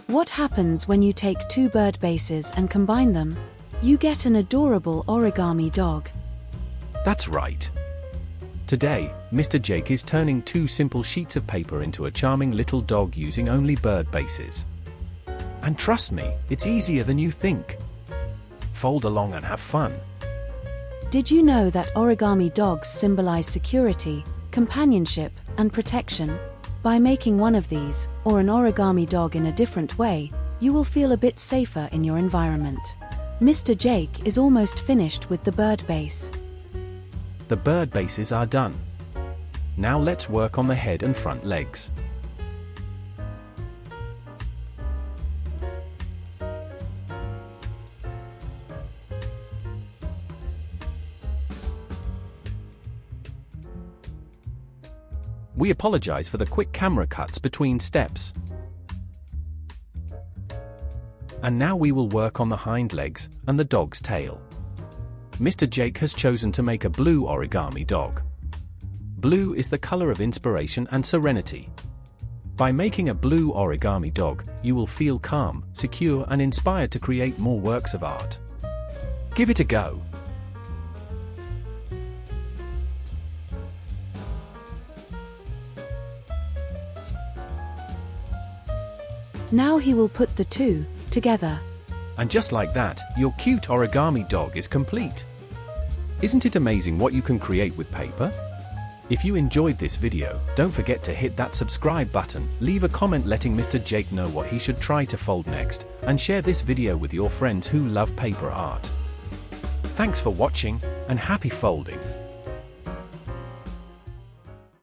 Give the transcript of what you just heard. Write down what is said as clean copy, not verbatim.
What happens when you take two bird bases and combine them? You get an adorable origami dog. That's right. Today, Mr. Jake is turning two simple sheets of paper into a charming little dog using only bird bases. And trust me, it's easier than you think. Fold along and have fun. Did you know that origami dogs symbolize security, companionship, and protection? By making one of these, or an origami dog in a different way, you will feel a bit safer in your environment. Mr. Jake is almost finished with the bird base. The bird bases are done. Now let's work on the head and front legs. We apologize for the quick camera cuts between steps. And now we will work on the hind legs and the dog's tail. Mr. Jake has chosen to make a blue origami dog. Blue is the color of inspiration and serenity. By making a blue origami dog, you will feel calm, secure, and inspired to create more works of art. Give it a go. Now he will put the two together. And just like that, your cute origami dog is complete. Isn't it amazing what you can create with paper? If you enjoyed this video, don't forget to hit that subscribe button, leave a comment letting Mr. Jake know what he should try to fold next, and share this video with your friends who love paper art. Thanks for watching, and happy folding!